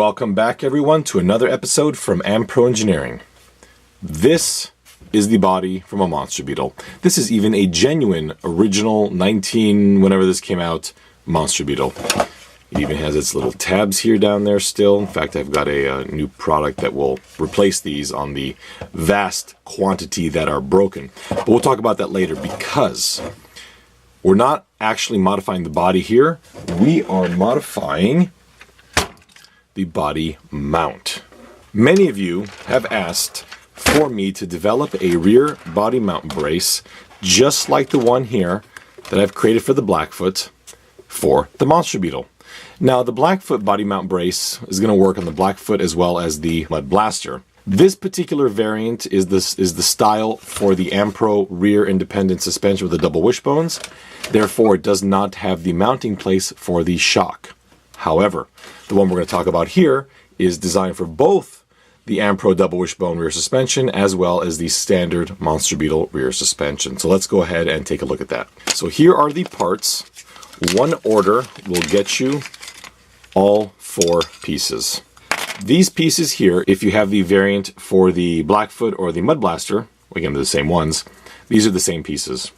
Welcome back everyone to another episode from AMPro Engineering. This is the body from a monster beetle. This is even a genuine, original, whenever this came out, monster beetle. It even has its little tabs here down there still. In fact, I've got a new product that will replace these on the vast quantity that are broken. But we'll talk about that later because we're not actually modifying the body here. We are modifying the body mount. Many of you have asked for me to develop a rear body mount brace just like the one here that I've created for the Blackfoot for the monster beetle. Now the Blackfoot body mount brace is going to work on the Blackfoot as well as the Mud Blaster. This particular variant is the style for the AMPro rear independent suspension with the double wishbones. Therefore, it does not have the mounting place for the shock. However, the one we're going to talk about here is designed for both the AMPro double wishbone rear suspension as well as the standard monster beetle rear suspension. So let's go ahead and take a look at that. So here are the parts. One order will get you all 4 pieces. These pieces here, if you have the variant for the Blackfoot or the Mud Blaster, again, they're the same ones, these are the same pieces.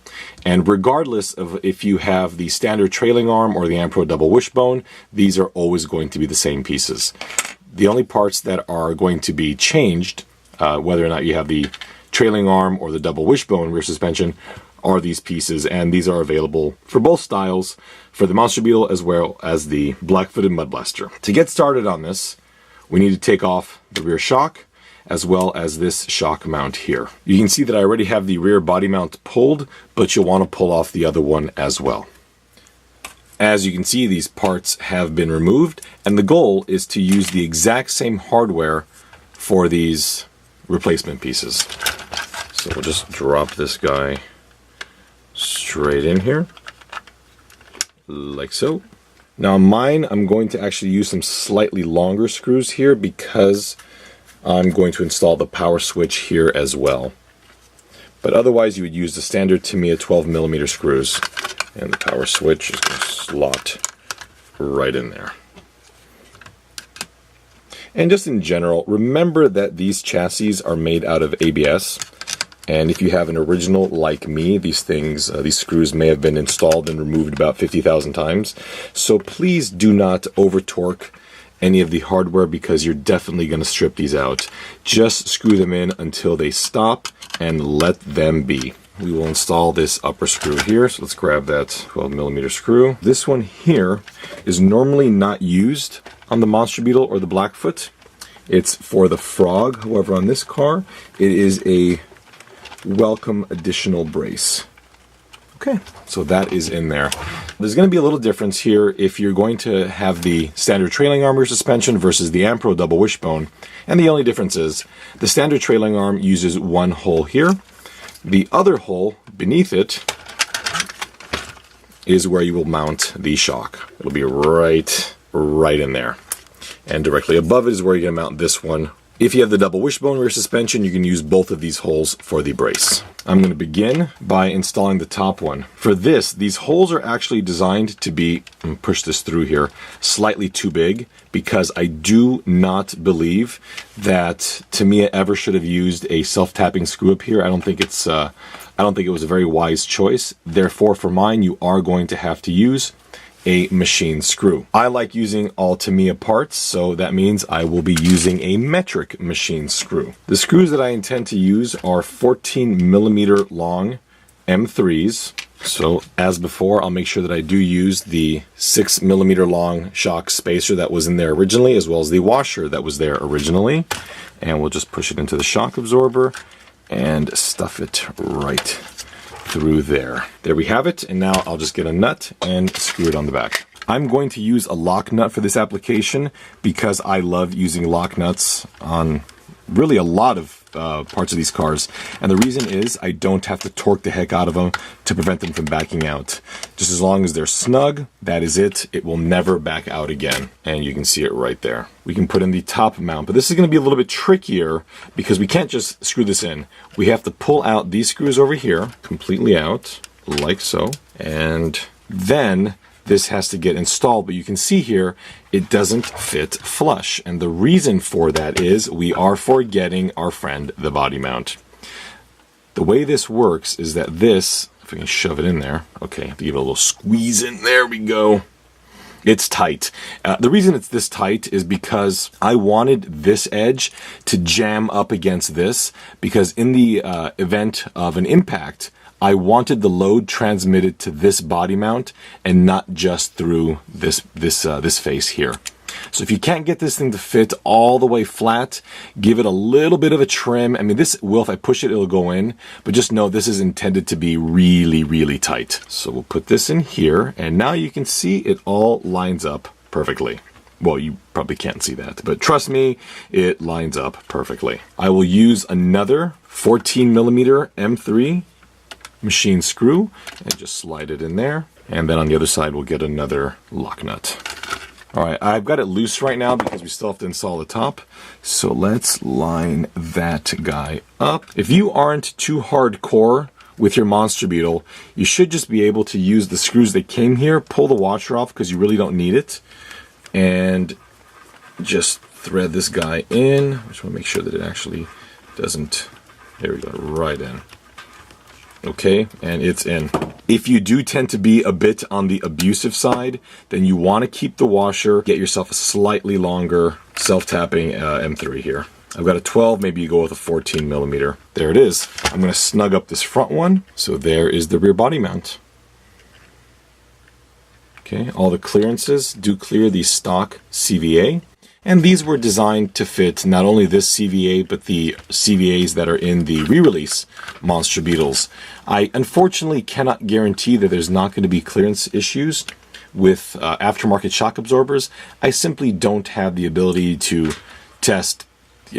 And regardless of if you have the standard trailing arm or the AMPro double wishbone, these are always going to be the same pieces. The only parts that are going to be changed, whether or not you have the trailing arm or the double wishbone rear suspension, are these pieces, and these are available for both styles, for the monster beetle as well as the Blackfoot and Mud Blaster. To get started on this, we need to take off the rear shock as well as this shock mount here. You can see that I already have the rear body mount pulled, but you'll want to pull off the other one as well. As you can see, these parts have been removed, and the goal is to use the exact same hardware for these replacement pieces. So we'll just drop this guy straight in here, like so. Now mine, I'm going to actually use some slightly longer screws here because I'm going to install the power switch here as well. But otherwise you would use the standard Tamiya 12mm screws, and the power switch is going to slot right in there. And just in general, remember that these chassis are made out of ABS. And if you have an original like me, these screws may have been installed and removed about 50,000 times. So please do not over torque any of the hardware because you're definitely going to strip these out. Just screw them in until they stop and let them be. We will install this upper screw here. So let's grab that 12mm screw. This one here is normally not used on the monster beetle or the Blackfoot. It's for the Frog. However, on this car, it is a welcome additional brace. Okay, so that is in there. There's going to be a little difference here if you're going to have the standard trailing arm rear suspension versus the AMPro double wishbone. And the only difference is the standard trailing arm uses one hole here. The other hole beneath it is where you will mount the shock. It'll be right in there. And directly above it is where you're going to mount this one. If you have the double wishbone rear suspension, you can use both of these holes for the brace. I'm going to begin by installing the top one. For this, these holes are actually designed to be, push this through here, slightly too big because I do not believe that Tamiya ever should have used a self-tapping screw up here. I don't think it was a very wise choice. Therefore, for mine, you are going to have to use a machine screw. I like using all Tamiya parts, so that means I will be using a metric machine screw. The screws that I intend to use are 14mm long M3s. So as before, I'll make sure that I do use the 6mm long shock spacer that was in there originally, as well as the washer that was there originally. And we'll just push it into the shock absorber and stuff it right through there. There we have it, and now I'll just get a nut and screw it on the back. I'm going to use a lock nut for this application because I love using lock nuts on really a lot of parts of these cars, and the reason is I don't have to torque the heck out of them to prevent them from backing out. Just as long as they're snug, that is it. It will never back out again, and you can see it right there. We can put in the top mount, but this is going to be a little bit trickier because we can't just screw this in. We have to pull out these screws over here completely out, like so, and then this has to get installed. But you can see here, it doesn't fit flush. And the reason for that is we are forgetting our friend, the body mount. The way this works is that this, if we can shove it in there, okay, have to give it a little squeeze in, there we go. It's tight. The reason it's this tight is because I wanted this edge to jam up against this, because in the event of an impact, I wanted the load transmitted to this body mount and not just through this face here. So if you can't get this thing to fit all the way flat, give it a little bit of a trim. I mean, this will, if I push it, it'll go in, but just know this is intended to be really, really tight. So we'll put this in here, and now you can see it all lines up perfectly. Well, you probably can't see that, but trust me, it lines up perfectly. I will use another 14mm M3 machine screw and just slide it in there. And then on the other side, we'll get another lock nut. All right, I've got it loose right now because we still have to install the top. So let's line that guy up. If you aren't too hardcore with your Monster Beetle, you should just be able to use the screws that came here, pull the washer off because you really don't need it, and just thread this guy in. I just want to make sure that it actually doesn't, there we go, right in. Okay, and it's in. If you do tend to be a bit on the abusive side, then you want to keep the washer, get yourself a slightly longer self-tapping M3 here. I've got a 12, maybe you go with a 14mm. There it is. I'm going to snug up this front one. So there is the rear body mount. Okay, all the clearances do clear the stock CVA. And these were designed to fit not only this CVA, but the CVAs that are in the re-release Monster Beetles. I unfortunately cannot guarantee that there's not going to be clearance issues with aftermarket shock absorbers. I simply don't have the ability to test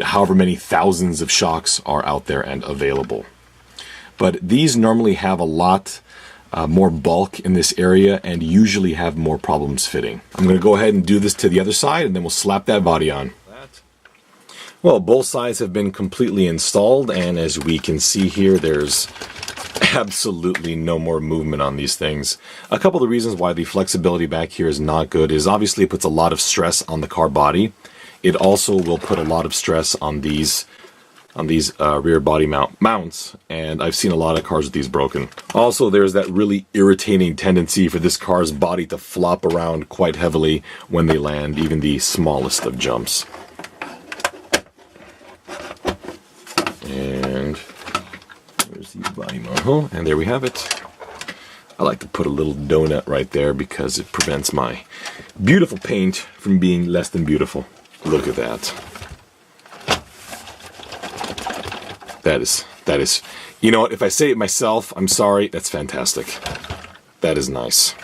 however many thousands of shocks are out there and available. But these normally have a lot more bulk in this area and usually have more problems fitting. I'm going to go ahead and do this to the other side and then we'll slap that body on. Well, both sides have been completely installed, and as we can see here, there's absolutely no more movement on these things. A couple of the reasons why the flexibility back here is not good is obviously it puts a lot of stress on the car body. It also will put a lot of stress on these rear body mounts, and I've seen a lot of cars with these broken. Also, there's that really irritating tendency for this car's body to flop around quite heavily when they land even the smallest of jumps. And there's the body mount, and there we have it. I like to put a little donut right there because it prevents my beautiful paint from being less than beautiful. Look at that. That is, you know what, if I say it myself, I'm sorry, that's fantastic. That is nice.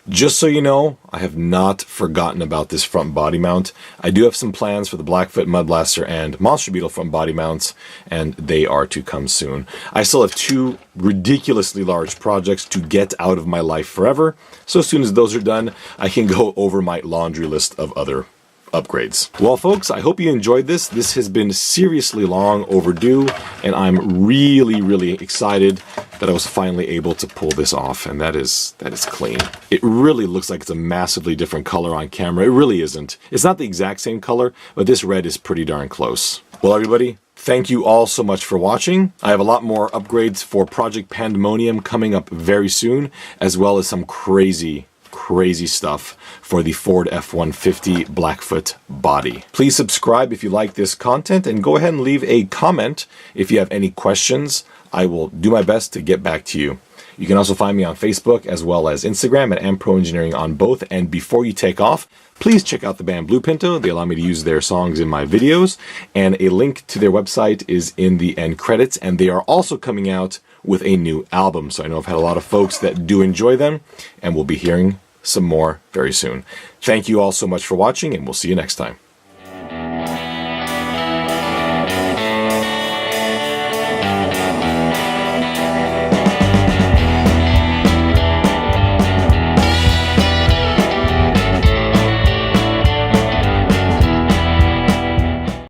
Just so you know, I have not forgotten about this front body mount. I do have some plans for the Blackfoot Mud Blaster and Monster Beetle front body mounts, and they are to come soon. I still have two ridiculously large projects to get out of my life forever, so as soon as those are done, I can go over my laundry list of other upgrades. Well, folks, I hope you enjoyed this. This has been seriously long overdue, and I'm really, really excited that I was finally able to pull this off, and that is clean. It really looks like it's a massively different color on camera. It really isn't. It's not the exact same color, but this red is pretty darn close. Well, everybody, thank you all so much for watching. I have a lot more upgrades for Project Pandemonium coming up very soon, as well as some crazy stuff for the Ford F-150 Blackfoot body. Please subscribe if you like this content, and go ahead and leave a comment if you have any questions. I will do my best to get back to you. You can also find me on Facebook as well as Instagram at AMPro Engineering on both. And before you take off, please check out the band Blue Pinto. They allow me to use their songs in my videos, and a link to their website is in the end credits, and they are also coming out with a new album. So I know I've had a lot of folks that do enjoy them, and we'll be hearing some more very soon. Thank you all so much for watching, and we'll see you next time.